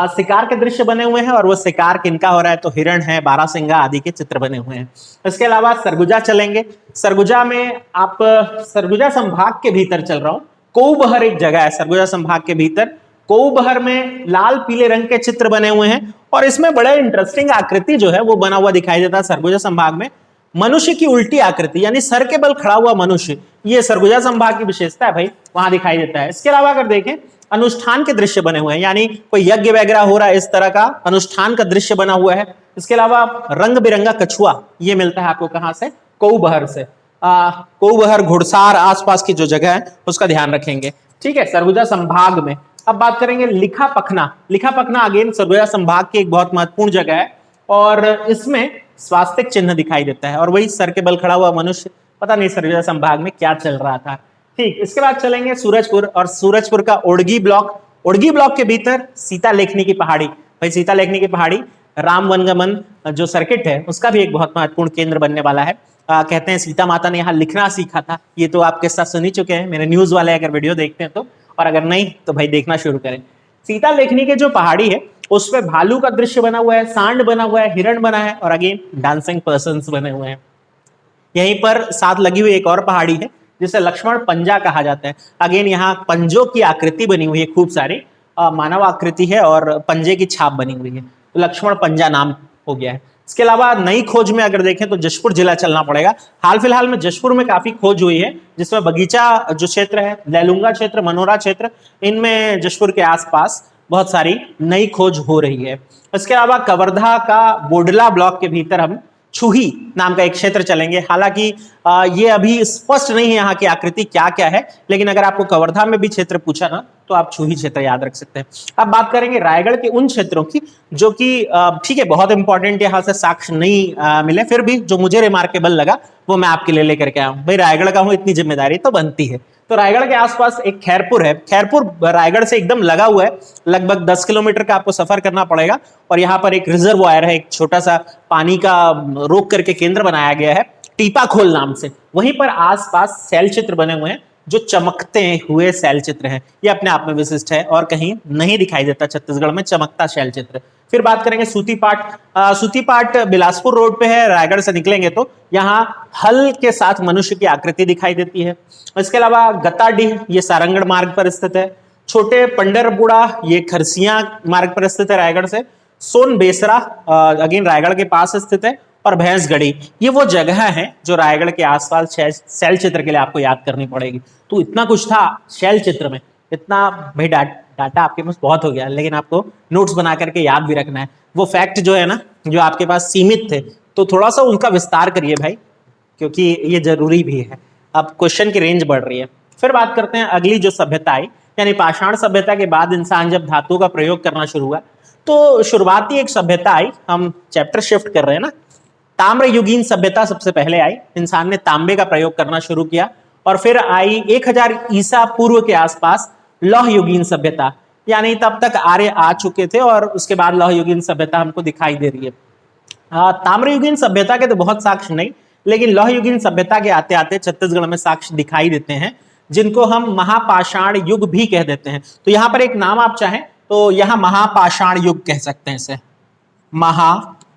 शिकार के दृश्य बने हुए हैं और वो शिकार किनका हो रहा है? तो हिरण है, बारहसिंगा आदि के चित्र बने हुए हैं। इसके अलावा सरगुजा चलेंगे। सरगुजा में आप सरगुजा संभाग के भीतर चल रहा हूं। कोऊबहर एक जगह है सरगुजा संभाग के भीतर। कोऊबहर में लाल पीले रंग के चित्र बने हुए हैं और इसमें बड़ा इंटरेस्टिंग आकृति जो है वो बना हुआ दिखाई देता है सरगुजा संभाग में। मनुष्य की उल्टी आकृति यानी सर के बल खड़ा हुआ मनुष्य, ये सरगुजा संभाग की विशेषता है भाई, वहां दिखाई देता है। इसके अलावा अगर देखें अनुष्ठान के दृश्य बने हुए हैं, यानी कोई यज्ञ वगैरह हो रहा है, इस तरह का अनुष्ठान का दृश्य बना हुआ है। इसके अलावा रंग बिरंगा कछुआ ये मिलता है आपको कहां से? कोऊबहर से। कोऊबहर, घुड़सार आसपास की जो जगह है उसका ध्यान रखेंगे। ठीक है, सरगुजा संभाग में। अब बात करेंगे लिखा पखना। लिखा पखना अगेन सरगुजा संभाग की एक बहुत महत्वपूर्ण जगह है और इसमें स्वास्तिक चिन्ह दिखाई देता है और वही सर के बल खड़ा हुआ मनुष्य। पता नहीं सरगुजा संभाग में क्या चल रहा था। ठीक, इसके बाद चलेंगे सूरजपुर और सूरजपुर का ओड़गी ब्लॉक। ओड़गी ब्लॉक के भीतर सीता लेखनी की पहाड़ी। भाई सीता लेखनी की पहाड़ी राम वनगमन जो सर्किट है उसका भी एक बहुत महत्वपूर्ण केंद्र बनने वाला है। कहते हैं सीता माता ने यहाँ लिखना सीखा था। ये तो आप किस्सा सुन ही चुके हैं, मेरे न्यूज वाले अगर वीडियो देखते हैं तो, और अगर नहीं तो भाई देखना शुरू करें। सीता लेखनी के जो पहाड़ी है उसमें भालू का दृश्य बना हुआ है, सांड बना हुआ है, हिरण बना है और अगेन डांसिंग पर्सन्स बने हुए हैं। यहीं पर साथ लगी हुई एक और पहाड़ी है जिसे लक्ष्मण पंजा कहा जाता है। अगेन यहाँ पंजों की आकृति बनी हुई है, खूब सारी मानव आकृति है और पंजे की छाप बनी हुई है, तो लक्ष्मण पंजा नाम हो गया है। इसके अलावा नई खोज में अगर देखें तो जशपुर जिला चलना पड़ेगा। हाल फिलहाल में जशपुर में काफी खोज हुई है जिसमें बगीचा जो क्षेत्र है, लैलूंगा क्षेत्र, मनोरा क्षेत्र, इनमें जशपुर के आसपास बहुत सारी नई खोज हो रही है। इसके अलावा कवर्धा का बोडला ब्लॉक के भीतर हम छुही नाम का एक क्षेत्र चलेंगे। हालांकि ये अभी स्पष्ट नहीं है यहाँ की आकृति क्या क्या है, लेकिन अगर आपको कवर्धा में भी क्षेत्र पूछा ना तो आप छुही क्षेत्र याद रख सकते हैं। अब बात करेंगे रायगढ़ के उन क्षेत्रों की जो कि ठीक है बहुत इंपॉर्टेंट यहाँ से साक्ष्य नहीं मिले, फिर भी जो मुझे रिमार्केबल लगा वो मैं आपके लिए लेकर के आया हूँ। भाई रायगढ़ का हूँ, इतनी जिम्मेदारी तो बनती है। तो रायगढ़ के आसपास एक खैरपुर है। खैरपुर रायगढ़ से एकदम लगा हुआ है, लगभग 10 किलोमीटर का आपको सफर करना पड़ेगा और यहाँ पर एक रिजर्वायर है, एक छोटा सा पानी का रोक करके केंद्र बनाया गया है टीपा खोल नाम से। वहीं पर आसपास शैल चित्र बने हुए हैं जो चमकते हुए शैल चित्र हैं। ये अपने आप में विशिष्ट है और कहीं नहीं दिखाई देता छत्तीसगढ़ में चमकता शैल चित्र। फिर बात करेंगे सूतीपाट। सूतीपाट बिलासपुर रोड पे है, रायगढ़ से निकलेंगे तो यहाँ हल के साथ मनुष्य की आकृति दिखाई देती है। इसके अलावा गताडीह ये सारंगढ़ मार्ग पर स्थित है। छोटे पंडरपुड़ा ये खरसिया मार्ग पर स्थित है रायगढ़ से। सोन बेसरा अगेन रायगढ़ के पास स्थित है और भैंसगढ़ी, ये वो जगह है जो रायगढ़ के आसपास शैल चित्र के लिए आपको याद करनी पड़ेगी। तो इतना कुछ था शैल चित्र में, इतना भाई डाटा आपके पास बहुत हो गया, लेकिन आपको नोट्स बना करके याद भी रखना है। वो फैक्ट जो है ना, जो आपके पास सीमित थे, तो थोड़ा सा उनका विस्तार करिए भाई, क्योंकि ये जरूरी भी है। अब क्वेश्चन की रेंज बढ़ रही है। फिर बात करते हैं अगली जो सभ्यता आई, यानी पाषाण सभ्यता के बाद इंसान जब धातु का प्रयोग करना शुरू हुआ, तो शुरुआती एक सभ्यता आई। हम चैप्टर शिफ्ट कर रहे हैं ना। ताम्र युगीन सभ्यता सबसे पहले आई, इंसान ने तांबे का प्रयोग करना शुरू किया। और फिर आई 1000 ईसा पूर्व के आसपास लौह युगीन सभ्यता, यानी तब तक आर्य आ चुके थे और उसके बाद लौह युगीन सभ्यता हमको दिखाई दे रही है। ताम्र युगीन सभ्यता के तो बहुत साक्ष्य नहीं, लेकिन लौह युगीन सभ्यता के आते आते छत्तीसगढ़ में साक्ष्य दिखाई देते हैं, जिनको हम महापाषाण युग भी कह देते हैं। तो यहां पर एक नाम आप चाहें तो यहां महापाषाण युग कह सकते हैं, इसे महापाषाण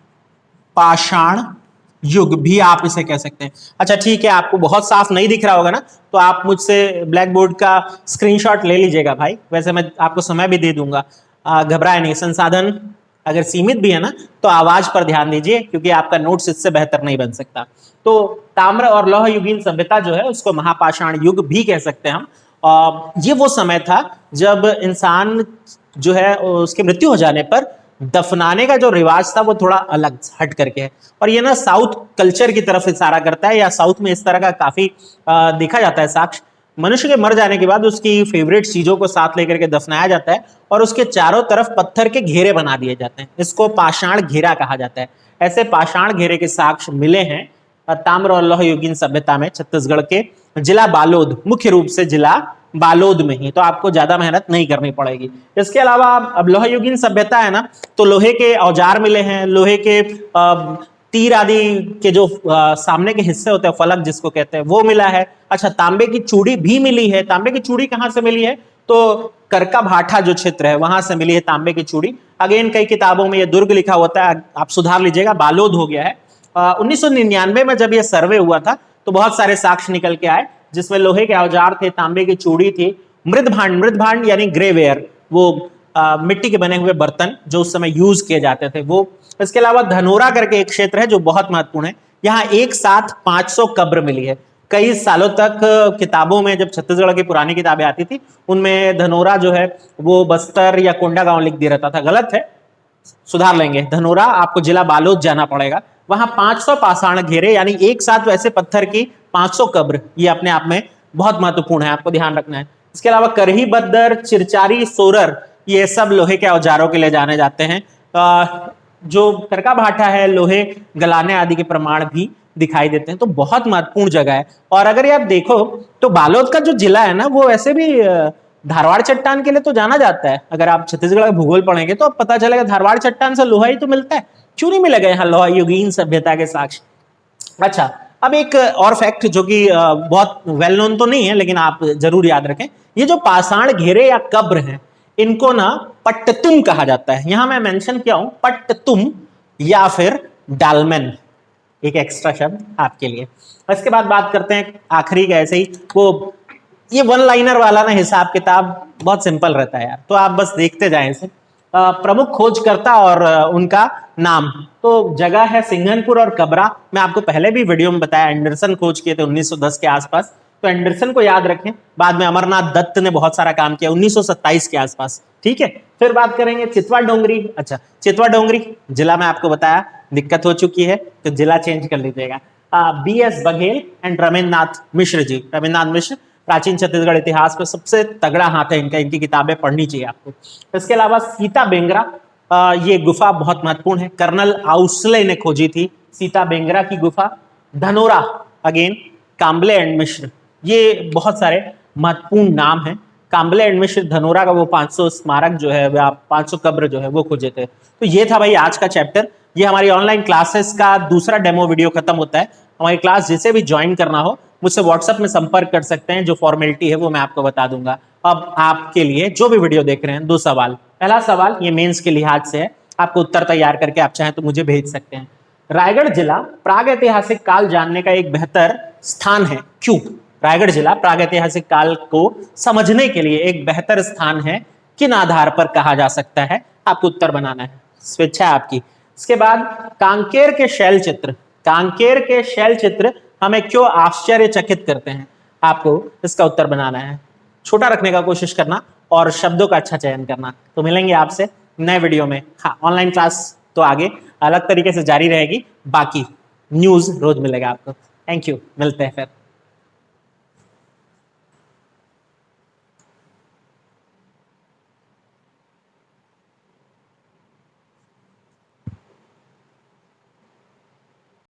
युग भी आप इसे कह सकते हैं। अच्छा ठीक है, आपको बहुत साफ नहीं दिख रहा होगा ना, तो आप मुझसे ब्लैक बोर्ड का स्क्रीनशॉट ले लीजिएगा भाई, वैसे मैं आपको समय भी दे दूंगा, घबराए नहीं। संसाधन अगर सीमित भी है ना, तो आवाज पर ध्यान दीजिए, क्योंकि आपका नोट्स इससे बेहतर नहीं बन सकता। तो ताम्र और लौह युगीन सभ्यता जो है उसको महापाषाण युग भी कह सकते हैं हम। ये वो समय था जब इंसान जो है उसकी मृत्यु हो जाने पर दफनाने का जो रिवाज था वो थोड़ा अलग हट करके है, और ये ना साउथ कल्चर की तरफ इशारा करता है, या साउथ में इस तरह का काफी देखा जाता है साक्ष्य। मनुष्य के मर जाने के बाद उसकी फेवरेट चीजों को साथ लेकर के दफनाया जाता है और उसके चारों तरफ पत्थर के घेरे बना दिए जाते हैं, इसको पाषाण घेरा कहा जाता है। ऐसे पाषाण घेरे के साक्ष्य मिले हैं ताम्र और लौह युगीन सभ्यता में छत्तीसगढ़ के जिला बालोद, मुख्य रूप से जिला बालोद में ही, तो आपको ज्यादा मेहनत नहीं करनी पड़ेगी। इसके अलावा अब लौह युगीन सभ्यता है ना, तो लोहे के औजार मिले हैं, लोहे के तीर आदि के जो सामने के हिस्से होते हैं, फलक जिसको कहते हैं, वो मिला है। अच्छा, तांबे की चूड़ी भी मिली है। तांबे की चूड़ी कहां से मिली है? तो करका भाठा जो क्षेत्र है वहां से मिली है तांबे की चूड़ी। अगेन कई किताबों में ये दुर्ग लिखा होता है, आप सुधार लीजिएगा, बालोद हो गया है। 1999 में जब ये सर्वे हुआ था तो बहुत सारे साक्ष्य निकल के आए, जिसमें लोहे के औजार थे, तांबे की चूड़ी थी, मृदभांड यानी ग्रेवेयर, वो मिट्टी के बने हुए बर्तन जो उस समय यूज किए जाते थे वो। इसके अलावा धनोरा करके एक क्षेत्र है जो बहुत महत्वपूर्ण है, यहाँ एक साथ 500 कब्र मिली है। कई सालों तक किताबों में, जब छत्तीसगढ़ की पुरानी किताबें आती थी, उनमें धनोरा जो है वो बस्तर या कोंडागांव लिख दिया रहता था, गलत है, सुधार लेंगे। धनोरा आपको जिला बालोद जाना पड़ेगा, वहां 500 पाषाण घेरे, यानी एक साथ वैसे पत्थर की 500 कब्र, ये अपने आप में बहुत महत्वपूर्ण है, आपको ध्यान रखना है। इसके अलावा करही बद्दर, चिरचारी, सोरर, ये सब लोहे के औजारों के लिए जाने जाते हैं। जो करका भाठा है, लोहे गलाने आदि के प्रमाण भी दिखाई देते हैं, तो बहुत महत्वपूर्ण जगह है। और अगर आप देखो तो बालोद का जो जिला है ना, वो वैसे भी धारवाड़ चट्टान के लिए तो जाना जाता है। अगर आप छत्तीसगढ़ का भूगोल पढ़ेंगे तो पता चलेगा धारवाड़ चट्टान से लोहा ही तो मिलता है, क्यों नहीं मिलेगा यहाँ लोहा युगीन सभ्यता के साक्ष्य। अच्छा, अब एक और फैक्ट जो कि बहुत वेल नोन तो नहीं है, लेकिन आप जरूर याद रखें, ये जो पाषाण घेरे या कब्र हैं, इनको ना पट्टतुम कहा जाता है। यहां मैं मेंशन किया हूं पट्टतुम या फिर डालमेन, एक एक्स्ट्रा शब्द आपके लिए। इसके बाद बात करते हैं आखिरी का, ऐसे ही वो ये वन लाइनर वाला ना हिसाब किताब बहुत सिंपल रहता है यार, तो आप बस देखते जाएं इसे। प्रमुख खोजकर्ता और उनका नाम, तो जगह है सिंघनपुर और कबरा। मैं आपको पहले भी वीडियो में बताया, एंडरसन खोज किए थे 1910 के आसपास, तो एंडरसन को याद रखें। बाद में अमरनाथ दत्त ने बहुत सारा काम किया 1927 के आसपास, ठीक है। फिर बात करेंगे चितवा डोंगरी। अच्छा, चितवा डोंगरी जिला में आपको बताया दिक्कत हो चुकी है, तो जिला चेंज कर लीजिएगा। BS Baghel and Ramendranath Mishra ji. रमेंद्रनाथ मिश्र प्राचीन छत्तीसगढ़ इतिहास पे सबसे तगड़ा हाथ है इनका, इनकी किताबें पढ़नी चाहिए आपको। इसके अलावा सीता बेंगरा, ये गुफा बहुत महत्वपूर्ण है, कर्नल आउसले ने खोजी थी सीता बेंगरा की गुफा। धनोरा अगेन काम्बले एंड मिश्र, ये बहुत सारे महत्वपूर्ण नाम हैं। काम्बले एंड मिश्र, धनोरा का वो 500 स्मारक जो है, 500 कब्र जो है वो खोजे थे। तो ये था भाई आज का चैप्टर। ये हमारी ऑनलाइन क्लासेस का दूसरा डेमो वीडियो खत्म होता है। हमारी क्लास जिसे भी ज्वाइन करना हो मुझसे व्हाट्सएप में संपर्क कर सकते हैं, जो फॉर्मेलिटी है वो मैं आपको बता दूंगा। अब आपके लिए जो भी वीडियो देख रहे हैं, 2 सवाल। पहला सवाल ये मेंस के लिहाज से है, आपको उत्तर तैयार करके आप चाहें तो मुझे भेज सकते हैं। रायगढ़ जिला प्राग ऐतिहासिक काल जानने का एक बेहतर स्थान है, क्यों? रायगढ़ जिला प्राग ऐतिहासिक काल को समझने के लिए एक बेहतर स्थान है, किन आधार पर कहा जा सकता है? आपको उत्तर बनाना है, स्वेच्छा आपकी। इसके बाद कांकेर के शैल चित्र, कांकेर के शैल चित्र हमें क्यों आश्चर्यचकित करते हैं, आपको इसका उत्तर बनाना है। छोटा रखने का कोशिश करना और शब्दों का अच्छा चयन करना। तो मिलेंगे आपसे नए वीडियो में। हाँ, ऑनलाइन क्लास तो आगे अलग तरीके से जारी रहेगी, बाकी न्यूज रोज मिलेगा आपको। थैंक यू, मिलते हैं फिर।